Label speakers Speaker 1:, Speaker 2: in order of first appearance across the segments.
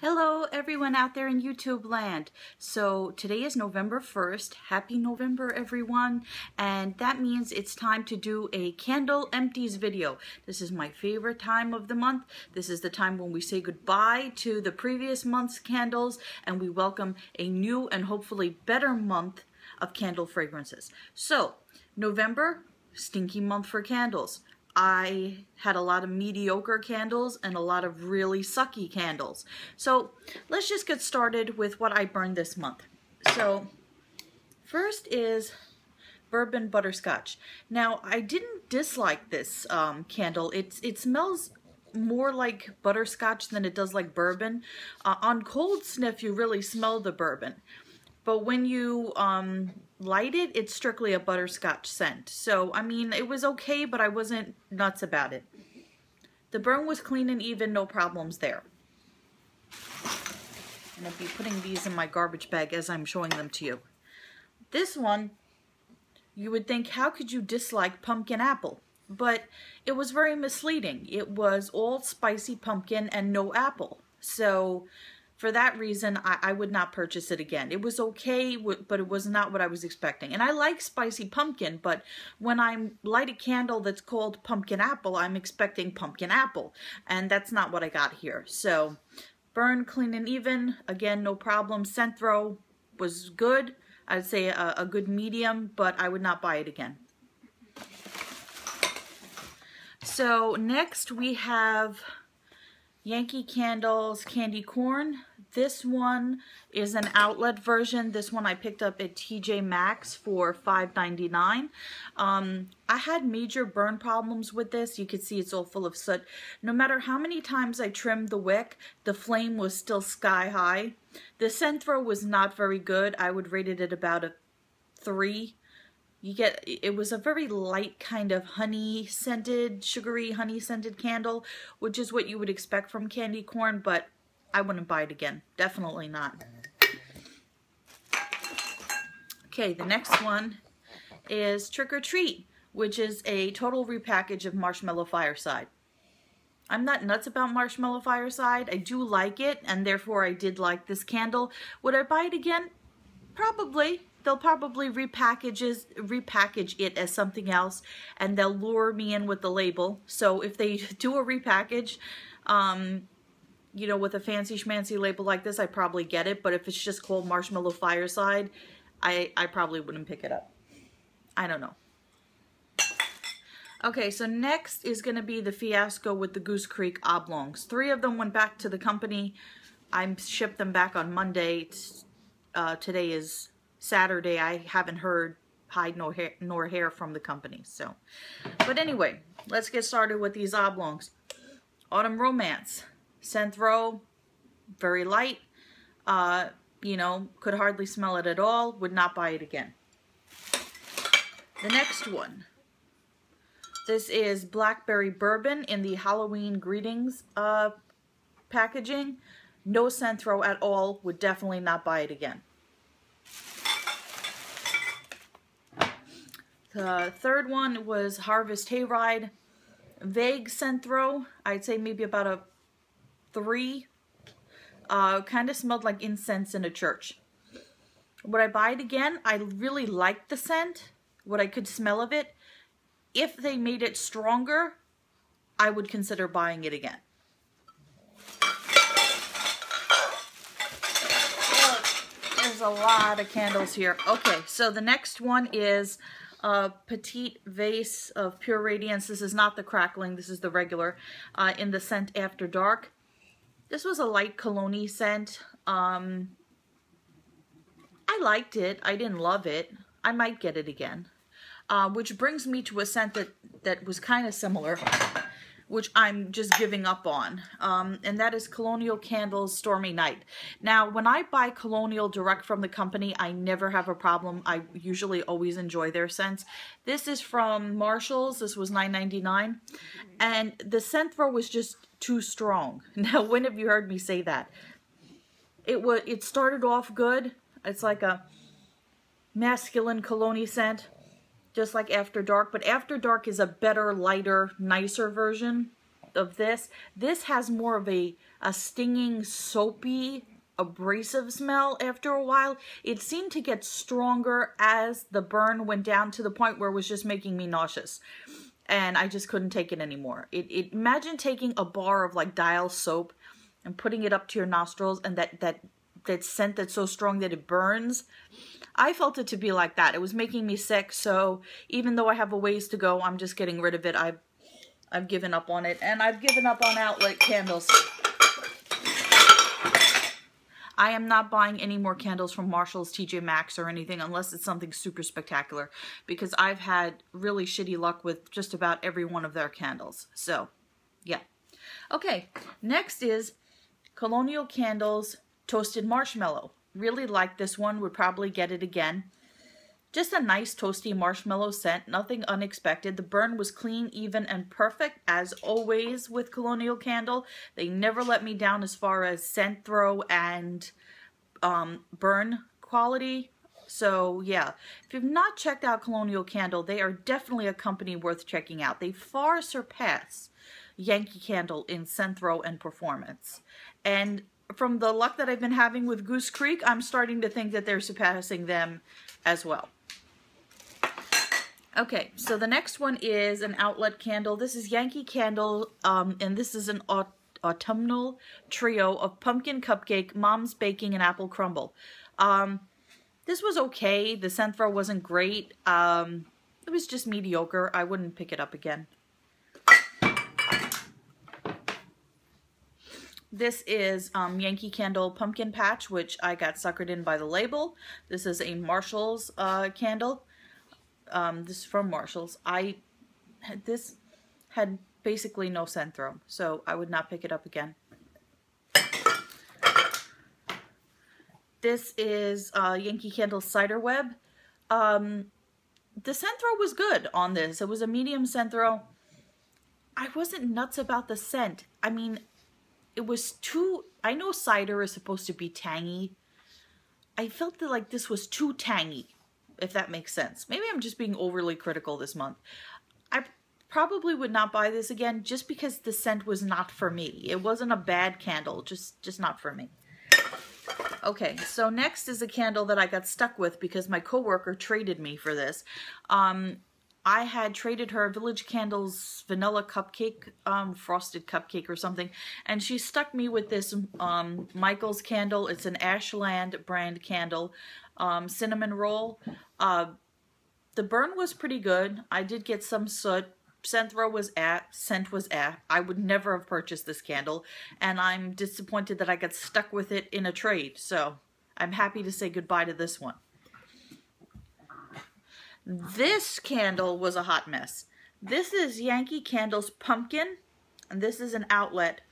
Speaker 1: Hello everyone out there in YouTube land. So today is November 1st. Happy November everyone. And that means it's time to do a candle empties video. This is my favorite time of the month. This is the time when we say goodbye to the previous month's candles and we welcome a new and hopefully better month of candle fragrances. So November, stinky month for candles. I had a lot of mediocre candles and a lot of really sucky candles. So let's just get started with what I burned this month. So first is Bourbon Butterscotch. Now I didn't dislike this candle. It smells more like butterscotch than it does like bourbon. On cold sniff you really smell the bourbon. But when you light it, it's strictly a butterscotch scent. So, I mean, it was okay, but I wasn't nuts about it. The burn was clean and even, no problems there. And I'll be putting these in my garbage bag as I'm showing them to you. This one, you would think, how could you dislike pumpkin apple? But it was very misleading. It was all spicy pumpkin and no apple. So for that reason, I would not purchase it again. It was okay, but it was not what I was expecting. And I like spicy pumpkin, but when I light a candle that's called pumpkin apple, I'm expecting pumpkin apple. And that's not what I got here. So, burn, clean and even. Again, no problem. Scent throw was good. I'd say a good medium, but I would not buy it again. So, next we have Yankee Candle's Candy Corn. This one is an outlet version. This one I picked up at TJ Maxx for $5.99. I had major burn problems with this. You can see it's all full of soot. No matter how many times I trimmed the wick, the flame was still sky high. The scent throw was not very good. I would rate it at about a 3. It was a very light kind of honey scented, sugary honey scented candle, which is what you would expect from candy corn, but I wouldn't buy it again. Definitely not. Okay, the next one is Trick or Treat, which is a total repackage of Marshmallow Fireside. I'm not nuts about Marshmallow Fireside. I do like it, and therefore I did like this candle. Would I buy it again? Probably. They'll probably repackage it as something else, and they'll lure me in with the label. So if they do a repackage, you know, with a fancy schmancy label like this, I probably get it. But if it's just called Marshmallow Fireside, I probably wouldn't pick it up. I don't know. Okay, so next is going to be the fiasco with the Goose Creek oblongs. 3 of them went back to the company. I shipped them back on Monday. Today is Saturday. I haven't heard hide nor hair from the company. So, but anyway, let's get started with these oblongs. Autumn Romance. Scent throw, very light. You know, could hardly smell it at all. Would not buy it again. The next one. This is Blackberry Bourbon in the Halloween Greetings packaging. No scent throw at all. Would definitely not buy it again. The third one was Harvest Hayride. Vague scent throw. I'd say maybe about a 3. Kind of smelled like incense in a church. Would I buy it again? I really liked the scent. What I could smell of it. If they made it stronger, I would consider buying it again. There's a lot of candles here. Okay, so the next one is Petite Vase of Pure Radiance. This is not the crackling, this is the regular, in the scent After Dark. This was a light cologne scent. I liked it. I didn't love it. I might get it again. Which brings me to a scent that was kind of similar, which I'm just giving up on, and that is Colonial Candle's Stormy Night. Now, when I buy Colonial direct from the company, I never have a problem. I usually always enjoy their scents. This is from Marshall's. This was $9.99, and the scent throw was just too strong. Now, when have you heard me say that? It started off good. It's like a masculine cologne scent, just like After Dark, but After Dark is a better, lighter, nicer version. of this. This has more of a stinging, soapy, abrasive smell after a while. It seemed to get stronger as the burn went down to the point where it was just making me nauseous. And I just couldn't take it anymore. Imagine taking a bar of like Dial soap and putting it up to your nostrils, and that scent that's so strong that it burns. I felt it to be like that. It was making me sick, so even though I have a ways to go, I'm just getting rid of it. I've given up on it, and I've given up on outlet candles. I am not buying any more candles from Marshall's, TJ Maxx, or anything unless it's something super spectacular, because I've had really shitty luck with just about every one of their candles. So, yeah. Okay, next is Colonial Candles Toasted Marshmallow. Really like this one, would probably get it again. Just a nice toasty marshmallow scent, nothing unexpected. The burn was clean, even, and perfect, as always with Colonial Candle. They never let me down as far as scent throw and burn quality. So yeah, if you've not checked out Colonial Candle, they are definitely a company worth checking out. They far surpass Yankee Candle in scent throw and performance. And from the luck that I've been having with Goose Creek, I'm starting to think that they're surpassing them as well. Okay, so the next one is an outlet candle. This is Yankee Candle, and this is an autumnal trio of pumpkin cupcake, mom's baking, and apple crumble. This was okay. The scent throw wasn't great. It was just mediocre. I wouldn't pick it up again. This is Yankee Candle Pumpkin Patch, which I got suckered in by the label. This is a Marshall's candle. This is from Marshall's. This had basically no scent throw, so I would not pick it up again. This is Yankee Candle Cider Web. The scent throw was good on this. It was a medium scent throw. I wasn't nuts about the scent. I mean, it was too... I know cider is supposed to be tangy. I felt that like this was too tangy, if that makes sense. Maybe I'm just being overly critical this month. I probably would not buy this again just because the scent was not for me. It wasn't a bad candle, just not for me. Okay, so next is a candle that I got stuck with because my coworker traded me for this. I had traded her Village Candles vanilla cupcake, frosted cupcake or something, and she stuck me with this Michael's candle. It's an Ashland brand candle, cinnamon roll. The burn was pretty good. I did get some soot. Scent throw was scent was I would never have purchased this candle, and I'm disappointed that I got stuck with it in a trade, so I'm happy to say goodbye to this one. This candle was a hot mess. This is Yankee Candle's Pumpkin, and this is an outlet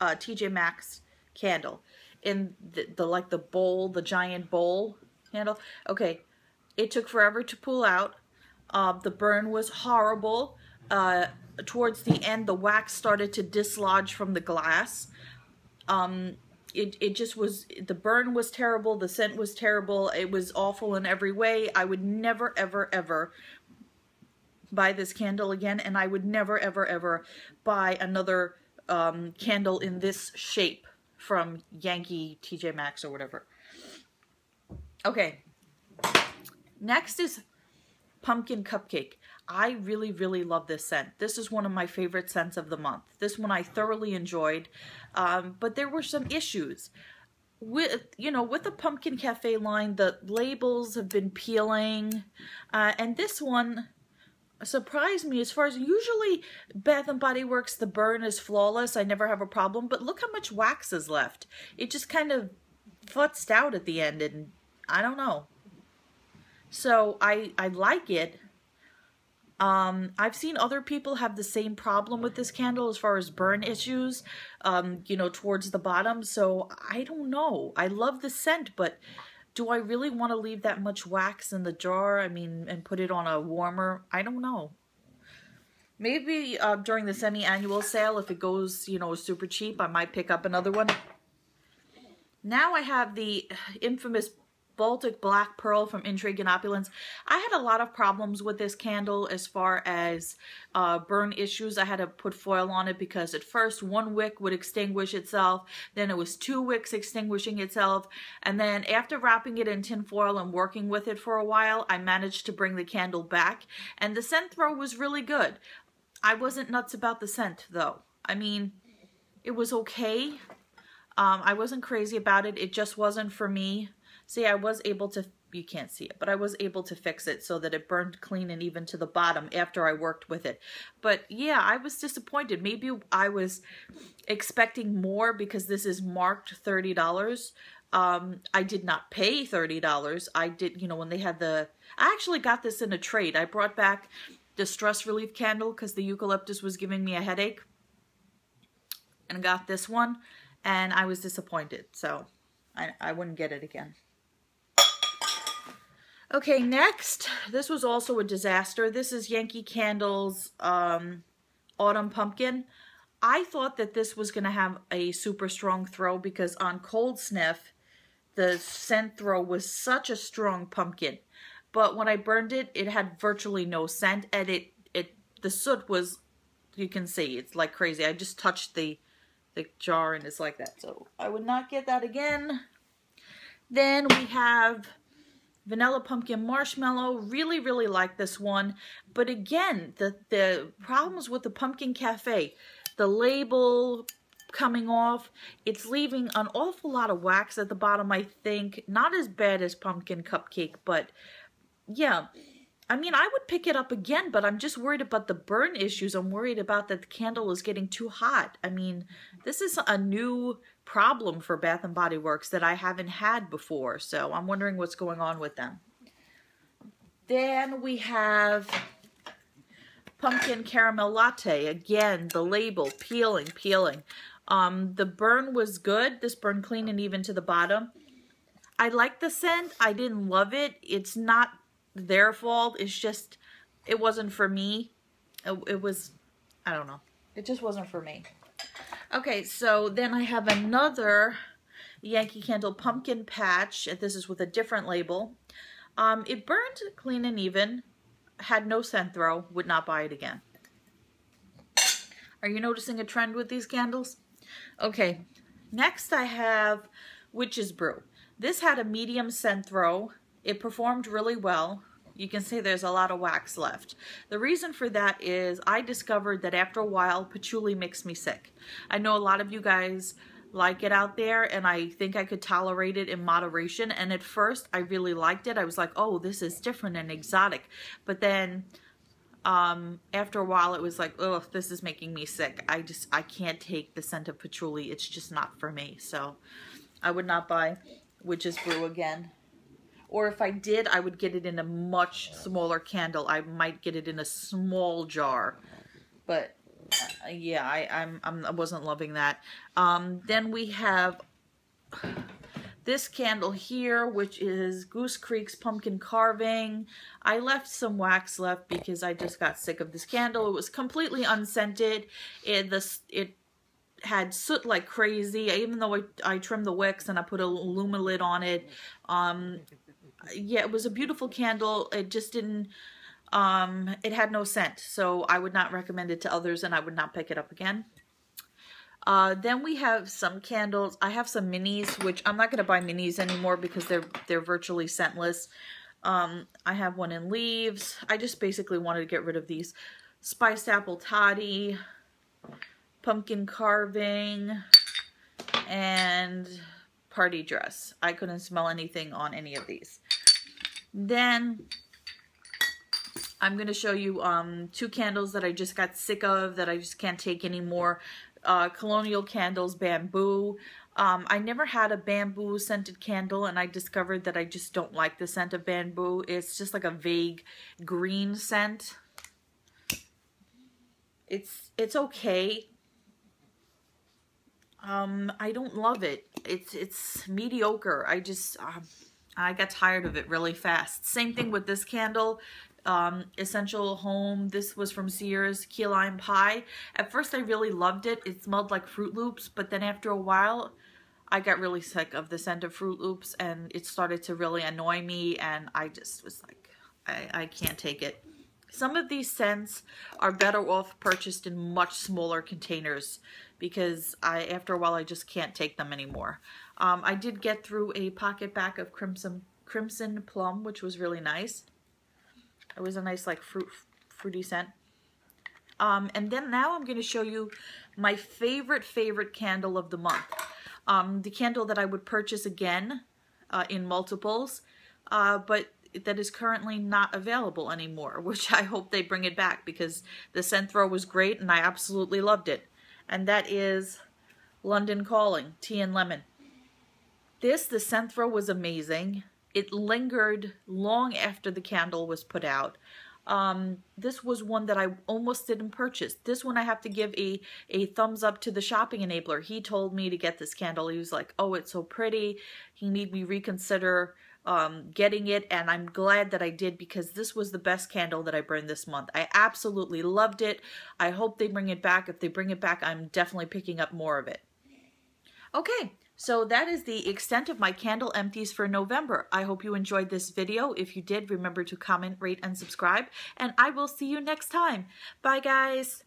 Speaker 1: TJ Maxx candle in the like the bowl, the giant bowl candle. Okay, it took forever to pull out. The burn was horrible. Towards the end, the wax started to dislodge from the glass. It just was, the burn was terrible, the scent was terrible, it was awful in every way. I would never, ever, ever buy this candle again, and I would never, ever, ever buy another candle in this shape from Yankee, TJ Maxx, or whatever. Okay, next is Pumpkin Cupcake. I really, really love this scent. This is one of my favorite scents of the month. This one I thoroughly enjoyed, but there were some issues. With the Pumpkin Cafe line, the labels have been peeling, and this one surprised me as far as usually Bath & Body Works, the burn is flawless. I never have a problem, but look how much wax is left. It just kind of futzed out at the end, and I don't know. So I like it. I've seen other people have the same problem with this candle as far as burn issues, towards the bottom. So I don't know. I love the scent, but do I really want to leave that much wax in the jar? I mean, and put it on a warmer? I don't know. Maybe during the semi-annual sale, if it goes, super cheap, I might pick up another one. Now I have the infamous Baltic Black Pearl from Intrigue and Opulence. I had a lot of problems with this candle as far as burn issues. I had to put foil on it because at first one wick would extinguish itself, then it was 2 wicks extinguishing itself, and then after wrapping it in tin foil and working with it for a while, I managed to bring the candle back, and the scent throw was really good. I wasn't nuts about the scent though. I mean, it was okay. I wasn't crazy about it. It just wasn't for me. See, I was able to, you can't see it, but I was able to fix it so that it burned clean and even to the bottom after I worked with it. But yeah, I was disappointed. Maybe I was expecting more because this is marked $30. I did not pay $30. I did, you know, when they had I actually got this in a trade. I brought back the stress relief candle because the eucalyptus was giving me a headache. And I got this one. And I was disappointed, so I wouldn't get it again. Okay, next, this was also a disaster. This is Yankee Candle's Autumn Pumpkin. I thought that this was going to have a super strong throw because on cold sniff, the scent throw was such a strong pumpkin. But when I burned it, it had virtually no scent, and the soot was, you can see, it's like crazy. I just touched the jar and it's like that, so I would not get that again. Then we have Vanilla Pumpkin Marshmallow. Really like this one, but again, the problems with the Pumpkin Cafe, the label coming off, it's leaving an awful lot of wax at the bottom. I think not as bad as Pumpkin Cupcake, but yeah, I mean, I would pick it up again, but I'm just worried about the burn issues. I'm worried about that the candle is getting too hot. I mean, this is a new problem for Bath & Body Works that I haven't had before, so I'm wondering what's going on with them. Then we have Pumpkin Caramel Latte. Again, the label, peeling. The burn was good. This burned clean and even to the bottom. I like the scent. I didn't love it. It's not their fault. It's just, it wasn't for me. It was, I don't know. It just wasn't for me. Okay, so then I have another Yankee Candle Pumpkin Patch. This is with a different label. It burned clean and even. Had no scent throw. Would not buy it again. Are you noticing a trend with these candles? Okay, next I have Witch's Brew. This had a medium scent throw. It performed really well. You can see there's a lot of wax left. The reason for that is I discovered that after a while, patchouli makes me sick. I know a lot of you guys like it out there, and I think I could tolerate it in moderation. And at first, I really liked it. I was like, oh, this is different and exotic. But then after a while, it was like, oh, this is making me sick. I can't take the scent of patchouli. It's just not for me. So I would not buy Witch's Brew again. Or if I did, I would get it in a much smaller candle. I might get it in a small jar. But yeah, I wasn't loving that. Then we have this candle here, which is Goose Creek's Pumpkin Carving. I left some wax left because I just got sick of this candle. It was completely unscented. It had soot like crazy. Even though I trimmed the wicks and I put a Lumalid on it. Yeah, it was a beautiful candle. It just didn't, it had no scent. So I would not recommend it to others, and I would not pick it up again. Then we have some candles. I have some minis, which I'm not going to buy minis anymore because they're virtually scentless. I have one in leaves. I just basically wanted to get rid of these. Spiced Apple Toddy, Pumpkin Carving, and Party Dress. I couldn't smell anything on any of these. Then I'm going to show you 2 candles that I just got sick of, that I just can't take anymore. Colonial Candles Bamboo. I never had a bamboo scented candle, and I discovered that I just don't like the scent of bamboo. It's just like a vague green scent. It's okay. I don't love it. It's mediocre. I got tired of it really fast. Same thing with this candle, Essential Home. This was from Sears, Key Lime Pie. At first I really loved it. It smelled like Fruit Loops, but then after a while, I got really sick of the scent of Fruit Loops, and it started to really annoy me, and I just was like, I can't take it. Some of these scents are better off purchased in much smaller containers, because after a while I just can't take them anymore. I did get through a pocket back of Crimson Plum, which was really nice. It was a nice like fruity scent. And then now I'm going to show you my favorite candle of the month. The candle that I would purchase again in multiples, but that is currently not available anymore, which I hope they bring it back, because the scent throw was great and I absolutely loved it. And that is London Calling Tea and Lemon. The scent throw was amazing. It lingered long after the candle was put out. This was one that I almost didn't purchase. This one I have to give a thumbs up to the shopping enabler. He told me to get this candle. He was like, oh, it's so pretty. He made me reconsider getting it, and I'm glad that I did, because this was the best candle that I burned this month. I absolutely loved it. I hope they bring it back. If they bring it back, I'm definitely picking up more of it. Okay, so that is the extent of my candle empties for November. I hope you enjoyed this video. If you did, remember to comment, rate, and subscribe, and I will see you next time. Bye, guys.